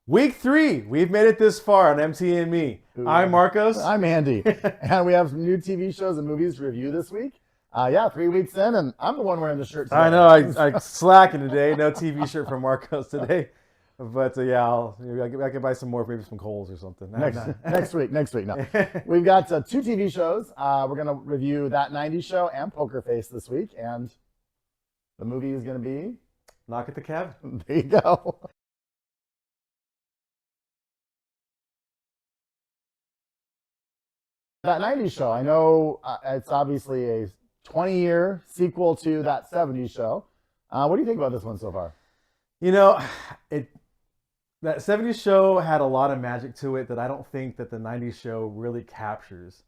Week 3, we've made it this far on MT and Me. I'm Marcos. I'm Andy, and we have some new TV shows and movies to review this week. Yeah, 3 weeks in, and I'm the one wearing the shirt I today. know I slacking today. No TV shirt from Marcos today, but yeah, maybe I can buy some more, maybe some Kohl's or something. Next week. No, we've got two TV shows. We're gonna review That '90s Show and Poker Face this week, and the movie is gonna be. Knock at the cab. There you go. That '90s Show. I know it's obviously a 20-year sequel to That '70s Show. What do you think about this one so far? You know, it that '70s show had a lot of magic to it that I don't think that the '90s show really captures.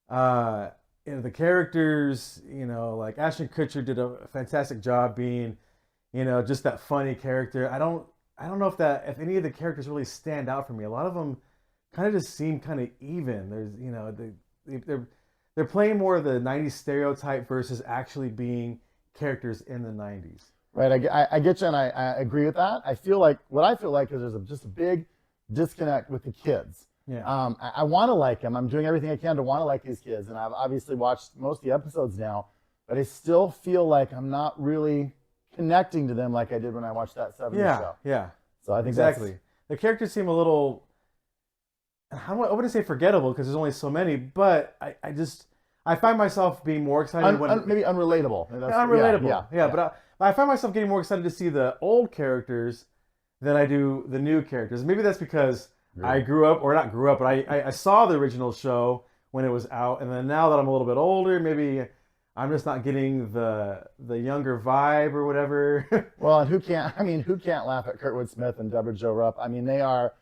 Uh, the characters, like Ashton Kutcher did a fantastic job being, just that funny character. I don't know if any of the characters really stand out for me. A lot of them kind of just seem kind of even. There's, they're playing more of the '90s stereotype versus actually being characters in the '90s. Right, I get you, and I agree with that. I feel like what I feel like is just a big disconnect with the kids. Yeah. I want to like them. I'm doing everything I can to want to like these kids, and I've obviously watched most of the episodes now, but I still feel like I'm not really connecting to them like I did when I watched That '70s show. Yeah. So I think Exactly. The characters seem a little, I wouldn't say forgettable because there's only so many, but I find myself being more excited maybe unrelatable. unrelatable. Yeah. But I find myself getting more excited to see the old characters than I do the new characters. Maybe that's because I grew up, or not grew up, but I saw the original show when it was out, and then now that I'm a little bit older, maybe I'm just not getting the younger vibe or whatever. Well, and who can't laugh at Kurtwood Smith and Deborah Jo Rupp? I mean, they are.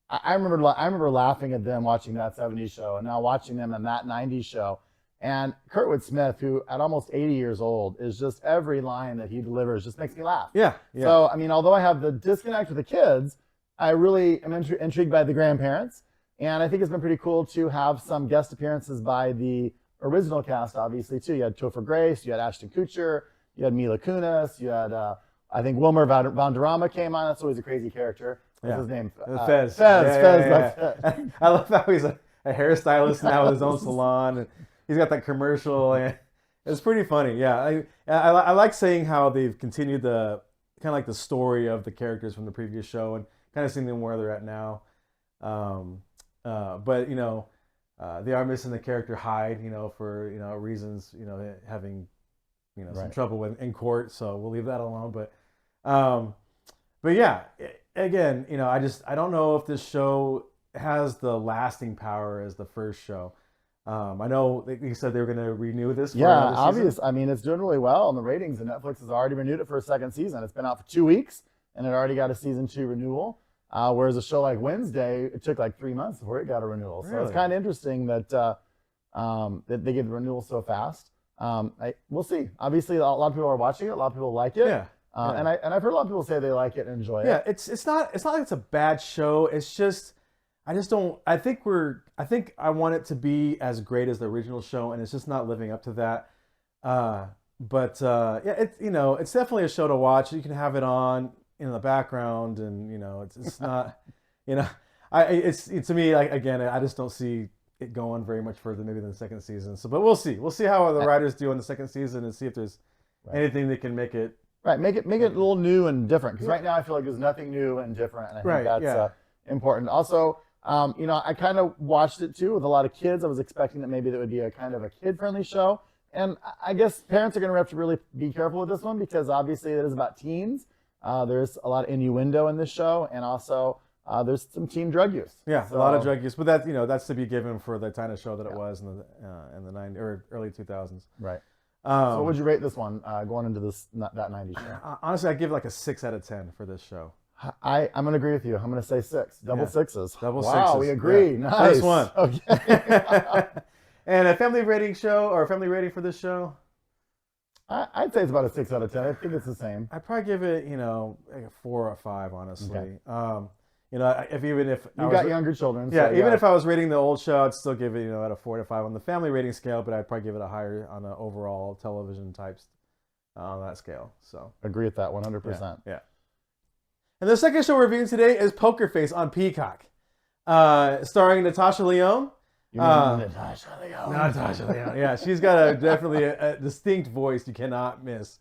I remember laughing at them watching That '70s Show, and now watching them in That '90s Show. And Kurtwood Smith, who at almost 80 years old, is just every line that he delivers just makes me laugh. Yeah. So, I mean, although I have the disconnect with the kids, I really am intrigued by the grandparents. And I think it's been pretty cool to have some guest appearances by the original cast, obviously, too. You had Topher Grace, you had Ashton Kutcher, you had Mila Kunis, you had, I think, Wilmer Valderrama came on. That's always a crazy character. What's his name? Fez. Fez. I love how he's a hairstylist now with his own salon. And he's got that commercial, and it's pretty funny. Yeah, I like saying how they've continued the kind of like the story of the characters from the previous show and kind of seeing them where they're at now. But they are missing the character Hyde, for reasons, having some trouble in court. So we'll leave that alone. But yeah, again, I don't know if this show has the lasting power as the first show. I know they said they were going to renew this. For obvious. I mean, it's doing really well in the ratings, and Netflix has already renewed it for a second season. It's been out for 2 weeks, and it already got a season 2 renewal. Whereas a show like Wednesday, it took like 3 months before it got a renewal. So it's kind of interesting that that they get the renewal so fast. We'll see. Obviously, a lot of people are watching it. A lot of people like it. Yeah. And I've heard a lot of people say they like it and enjoy it. Yeah, it's not like it's a bad show. It's just I just don't. I think I want it to be as great as the original show, and it's just not living up to that. Yeah, it's definitely a show to watch. You can have it on in the background, and it's not, it's to me, like, again, I just don't see it going very much further maybe than the second season. So, but we'll see how the writers do in the second season and see if there's anything that can make it. Right, make it a little new and different. Because right now I feel like there's nothing new and different, and I think that's important. Also, I kind of watched it too with a lot of kids. I was expecting that maybe that would be a kind of a kid-friendly show, and I guess parents are going to have to really be careful with this one because obviously it is about teens. There's a lot of innuendo in this show, and also there's some teen drug use. Yeah, so, a lot of drug use, but that's to be given for the kind of show that it was in the 90s or early 2000s. Right. So what would you rate this one going into That '90s show? Honestly, I'd give it like a 6 out of 10 for this show. I'm going to agree with you. I'm going to say 6. Double sixes. Double wow, sixes. We agree. Yeah. Nice. First one. Okay. And a family rating show or a family rating for this show? I'd say it's about a 6 out of 10. I think it's the same. I'd probably give it, like a 4 or 5, honestly. Okay. If you got younger children. Yeah, so, even if I was rating the old show, I'd still give it, at a 4 to 5 on the family rating scale, but I'd probably give it a higher on the overall television types on that scale. So agree with that 100%. Yeah. And the second show we're reviewing today is Poker Face on Peacock, starring Natasha Lyonne. You mean Natasha Lyonne? Natasha Lyonne, yeah, she's got definitely a distinct voice you cannot miss.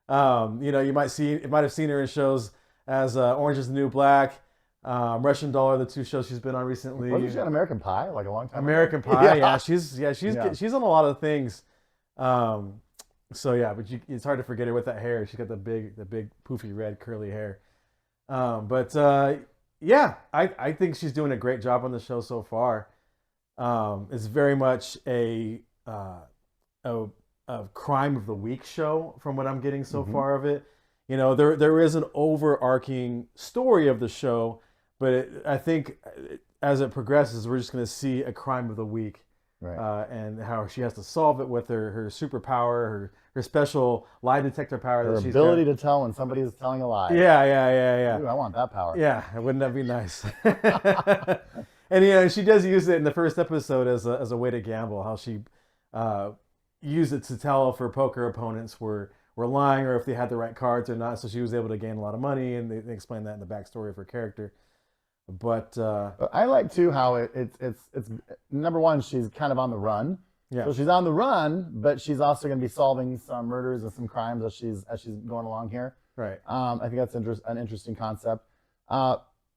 You might have seen her in shows as Orange Is the New Black, Russian Doll, the two shows she's been on recently. Wasn't she on American Pie like a long time American ago? Pie, yeah, she's on a lot of things. So yeah, but it's hard to forget her with that hair. She's got the big poofy red curly hair. Yeah, I think she's doing a great job on the show so far. It's very much a crime of the week show from what I'm getting so far of it. There is an overarching story of the show, but I think as it progresses, we're just going to see a crime of the week, right? And how she has to solve it with her superpower, her special lie detector power, her ability to tell when somebody is telling a lie. Yeah. Ooh, I want that power. Yeah, wouldn't that be nice? And she does use it in the first episode as a way to gamble. How she used it to tell if her poker opponents were lying or if they had the right cards or not. So she was able to gain a lot of money, and they explain that in the backstory of her character. But I like too how it's number one, she's kind of on the run. Yeah. So she's on the run, but she's also going to be solving some murders and some crimes as she's going along here. Right. I think that's an interesting concept.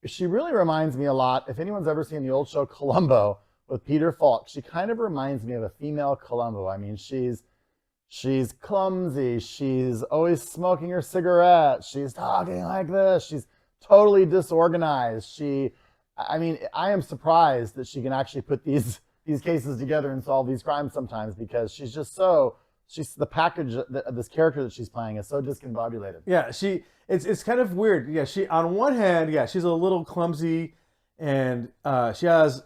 She really reminds me a lot. If anyone's ever seen the old show Columbo with Peter Falk, she kind of reminds me of a female Columbo. I mean, she's clumsy. She's always smoking her cigarette. She's talking like this. She's totally disorganized. I am surprised that she can actually put these cases together and solve these crimes sometimes, because she's the package of this character that she's playing is so discombobulated. Yeah, it's kind of weird. Yeah, she on one hand, yeah, she's a little clumsy, and she has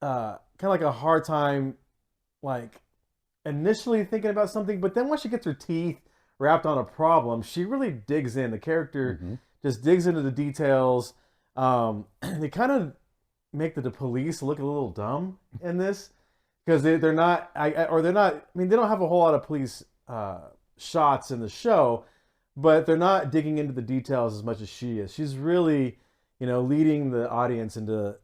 kind of like a hard time, like initially thinking about something, but then once she gets her teeth wrapped on a problem, she really digs in. The character just digs into the details. They kind of make the police look a little dumb in this, because they're not. I mean, they don't have a whole lot of police shots in the show, but they're not digging into the details as much as she is. She's really, leading the audience into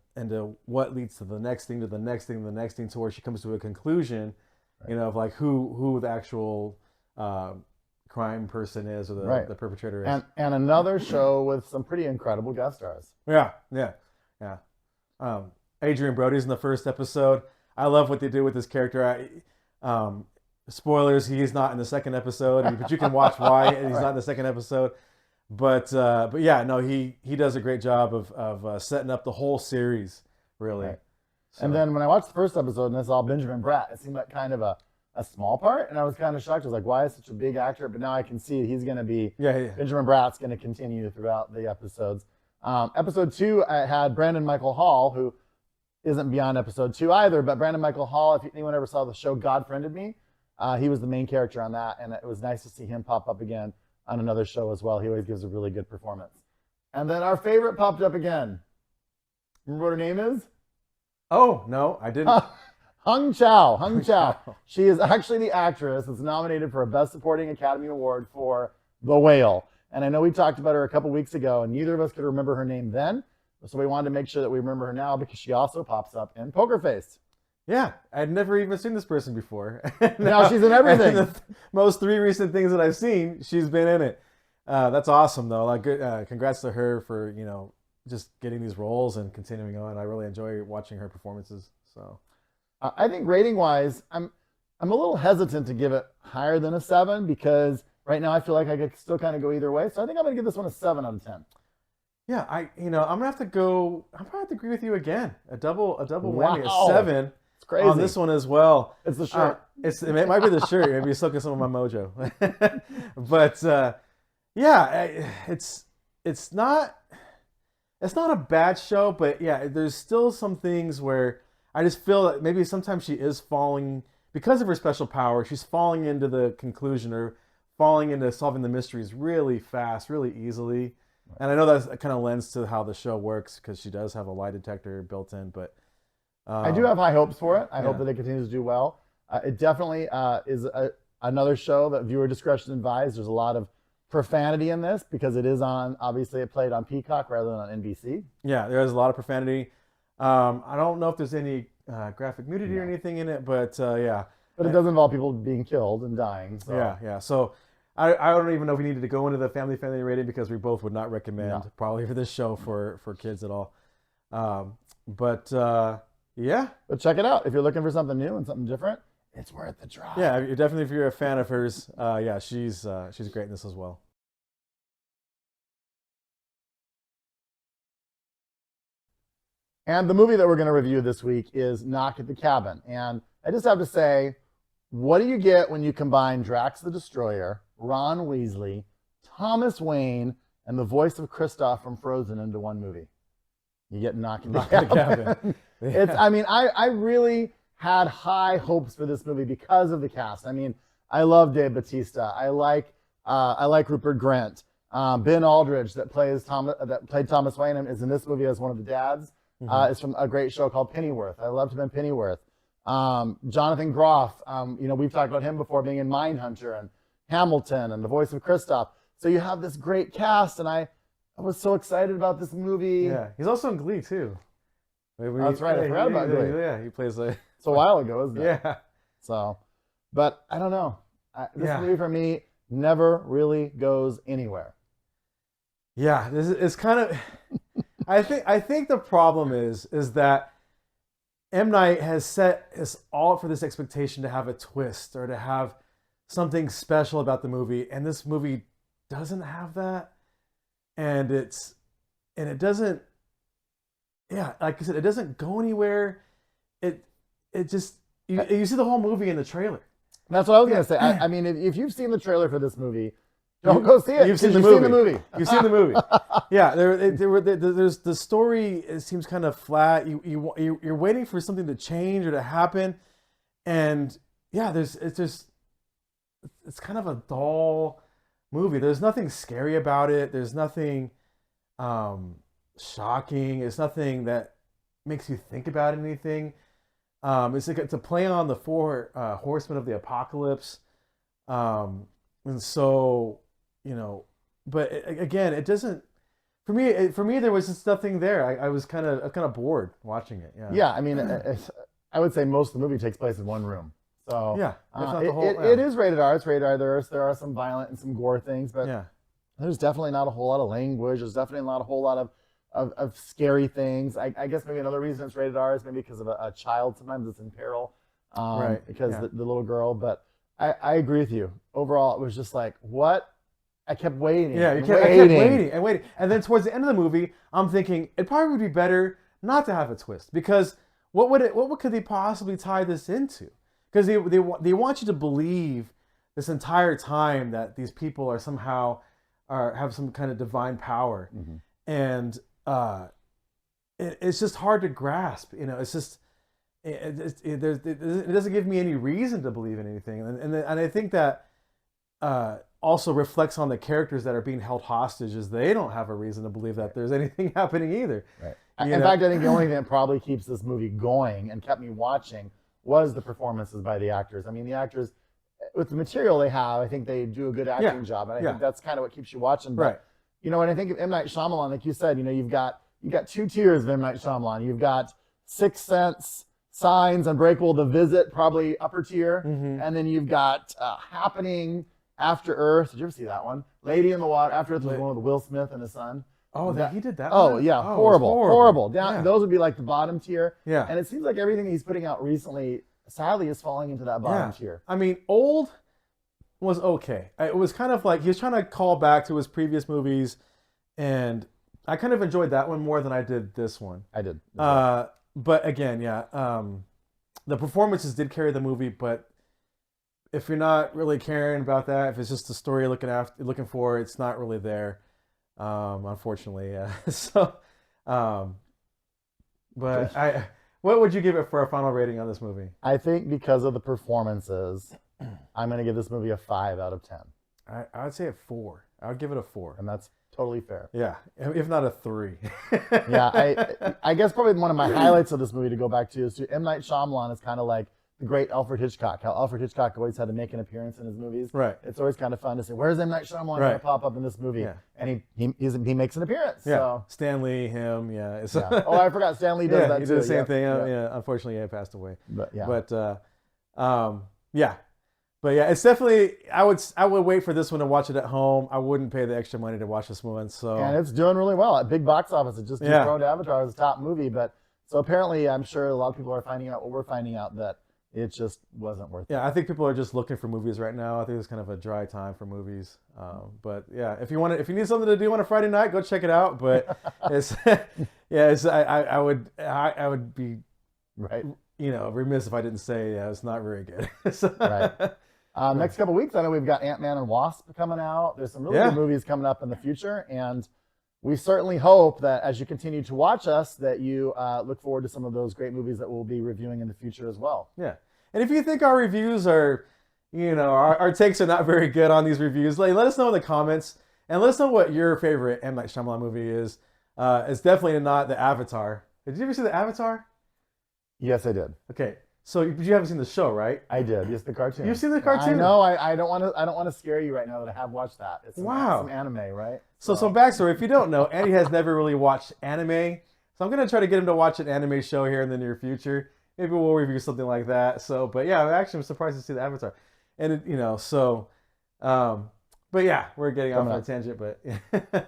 what leads to the next thing, to the next thing, to the next thing, to where she comes to a conclusion, right. Of like who the actual crime person is, or the perpetrator is. And another show with some pretty incredible guest stars. Yeah. Adrian Brody's in the first episode. I love what they do with this character. Spoilers, he's not in the second episode, but you can watch why he's not in the second episode. But yeah, no, he does a great job of setting up the whole series, really. Right. So. And then when I watched the first episode and I saw Benjamin Bratt, it seemed like kind of a small part, and I was kind of shocked. I was like, why is such a big actor? But now I can see he's going to be, Benjamin Bratt's going to continue throughout the episodes. Episode 2, I had Brandon Michael Hall, who isn't beyond episode 2 either, but Brandon Michael Hall, if anyone ever saw the show God Friended Me, he was the main character on that, and it was nice to see him pop up again on another show as well. He always gives a really good performance. And then our favorite popped up again. Remember what her name is? Oh, no, I didn't. Hung Chow. She is actually the actress that's nominated for a Best Supporting Academy Award for The Whale. And I know we talked about her a couple weeks ago, and neither of us could remember her name then. So we wanted to make sure that we remember her now, because she also pops up in Poker Face. Yeah, I'd never even seen this person before. Now she's in everything. The most 3 recent things that I've seen, she's been in it. That's awesome, though. Like, congrats to her for just getting these roles and continuing on. I really enjoy watching her performances. So, I think rating-wise, I'm a little hesitant to give it higher than a 7, because right now I feel like I could still kind of go either way. So I think I'm going to give this one a 7 out of 10. Yeah, I'm gonna have to go. I'm probably have to agree with you again. A double whammy, Wow. a 7. It's crazy on this one as well. It's the shirt. It might be the shirt. Maybe it's sucking some of my mojo. But yeah, it's not a bad show. But yeah, there's still some things where I just feel that maybe sometimes she is falling, because of her special power. She's falling into the conclusion, or falling into solving the mysteries really fast, really easily. And I know that kind of lends to how the show works, because she does have a lie detector built in. But I do have high hopes for it. I hope that it continues to do well. It definitely is another show that viewer discretion advised. There's a lot of profanity in this because it is obviously it played on Peacock rather than on NBC. Yeah, there is a lot of profanity. I don't know if there's any graphic nudity or anything in it, but yeah. But it does involve people being killed and dying. So. Yeah. So I don't even know if we needed to go into the family-friendly rating because we both would not recommend probably for this show for kids at all. But yeah. But check it out. If you're looking for something new and something different, it's worth the drive. Yeah, definitely if you're a fan of hers, yeah, she's great in this as well. And the movie that we're going to review this week is Knock at the Cabin. And I just have to say, what do you get when you combine Drax the Destroyer, Ron Weasley, Thomas Wayne, and the voice of Kristoff from Frozen into one movie? You get Knock at the Cabin. It's, I mean, I really had high hopes for this movie because of the cast. I mean, I love Dave Bautista. I like Rupert Grint. Ben Aldridge that played Thomas Wayne is in this movie as one of the dads. Is from a great show called Pennyworth. I loved him in Pennyworth. Jonathan Groff, we've talked about him before being in Mindhunter and Hamilton and the voice of Kristoff. So you have this great cast, and I was so excited about this movie. Yeah, he's also in Glee too. That's right. I forgot about Glee. Yeah, he plays a. It's a while ago, isn't it? Yeah. So, but I don't know. This movie for me never really goes anywhere. Yeah, this is kind of. I think the problem is that M. Night has set us all up for this expectation to have a twist or to have something special about the movie, and this movie doesn't have that, and it doesn't. Yeah, like I said, it doesn't go anywhere. It just you see the whole movie in the trailer. That's what I was gonna say. I mean, if you've seen the trailer for this movie. Don't go see it. You've seen the movie. You've seen the movie. Yeah, there's the story. It seems kind of flat. You're waiting for something to change or to happen, and yeah, it's kind of a dull movie. There's nothing scary about it. There's nothing shocking. It's nothing that makes you think about anything. It's a play on the four horsemen of the apocalypse, and so. But again, it doesn't. For me, there was just nothing there. I was kind of bored watching it. Yeah. Yeah, I mean, I would say most of the movie takes place in one room. So yeah, it is rated R. It's rated R. There are some violent and some gore things, but there's definitely not a whole lot of language. There's definitely not a whole lot of scary things. I guess maybe another reason it's rated R is maybe because of a child. Sometimes it's in peril, right? Because the little girl. But I agree with you. Overall, it was just like what. I kept waiting. Yeah, I kept waiting and waiting. And then towards the end of the movie, I'm thinking it probably would be better not to have a twist because what could they possibly tie this into? Because they want you to believe this entire time that these people are somehow have some kind of divine power, and it's just hard to grasp. It's just it doesn't give me any reason to believe in anything, and I think that. Also reflects on the characters that are being held hostage as they don't have a reason to believe that there's anything happening either. Right. In fact, I think the only thing that probably keeps this movie going and kept me watching was the performances by the actors. I mean, the actors, with the material they have, I think they do a good acting job. And I think that's kind of what keeps you watching. But, when I think of M. Night Shyamalan, like you said, you've got two tiers of M. Night Shyamalan. You've got Sixth Sense, Signs, Unbreakable, The Visit, probably upper tier. And then you've got Happening, After Earth. Did you ever see that one? Lady in the Water. After Earth was the one with Will Smith and his son. Oh, he did that one? Oh, yeah. Horrible. Those would be like the bottom tier. Yeah. And it seems like everything he's putting out recently, sadly, is falling into that bottom tier. I mean, Old was okay. It was kind of like he was trying to call back to his previous movies, and I kind of enjoyed that one more than I did this one. I did. But again, the performances did carry the movie, but if you're not really caring about that, if it's just the story you're looking for, it's not really there, unfortunately. But what would you give it for a final rating on this movie? I think because of the performances, I'm going to give this movie a 5 out of 10. I would say a 4. I would give it a 4, and that's totally fair. Yeah, if not a 3. Yeah, I guess probably one of my highlights of this movie to go back to is M. Night Shyamalan is kind of like the great Alfred Hitchcock, how Alfred Hitchcock always had to make an appearance in his movies. Right. It's always kind of fun to say, where's M. Night Shyamalan going to pop up in this movie? Yeah. And he makes an appearance. Yeah. So. Stanley, him, yeah. Oh, I forgot Stanley does that he too. did the same thing. Yeah. Unfortunately, he passed away. But yeah. Yeah. But yeah, it's definitely. I would wait for this one to watch it at home. I wouldn't pay the extra money to watch this one. So. And it's doing really well at big box office. It just dethroned Avatar as a top movie. But so apparently, I'm sure a lot of people are finding out what we're finding out, that it just wasn't worth it. Yeah, I think people are just looking for movies right now. I think it's kind of a dry time for movies. But yeah, if you need something to do on a Friday night, go check it out. But it's I would be right. Remiss if I didn't say it's not very good. Right. Next couple of weeks, I know we've got Ant-Man and Wasp coming out. There's some really good movies coming up in the future, and we certainly hope that as you continue to watch us, that you look forward to some of those great movies that we'll be reviewing in the future as well. Yeah. And if you think our reviews are, our takes are not very good on these reviews, let us know in the comments, and let us know what your favorite M. Night Shyamalan movie is. It's definitely not the Avatar. Did you ever see the Avatar? Yes, I did. Okay. So you haven't seen the show, right? I did. Yes, the cartoon. You've seen the cartoon? I know. I don't want to scare you right now that I have watched that. It's some anime, right? So some backstory. If you don't know, Andy has never really watched anime. So I'm gonna try to get him to watch an anime show here in the near future. Maybe we'll review something like that. So, but yeah, I'm surprised to see the Avatar, and but yeah, we're getting off on a tangent, but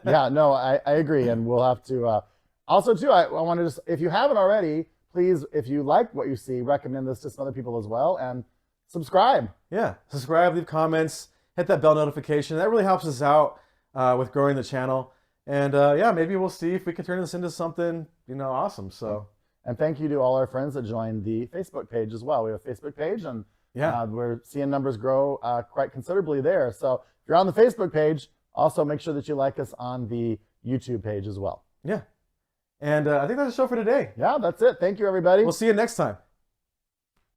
yeah, no, I agree, and we'll have to. Also, too, I want to just, if you haven't already, please, if you like what you see, recommend this to some other people as well, and subscribe. Yeah, subscribe, leave comments, hit that bell notification. That really helps us out with growing the channel. And yeah, maybe we'll see if we can turn this into something, awesome. So. And thank you to all our friends that joined the Facebook page as well. We have a Facebook page, and we're seeing numbers grow quite considerably there. So if you're on the Facebook page, also make sure that you like us on the YouTube page as well. Yeah. And I think that's the show for today. Yeah, that's it. Thank you, everybody. We'll see you next time.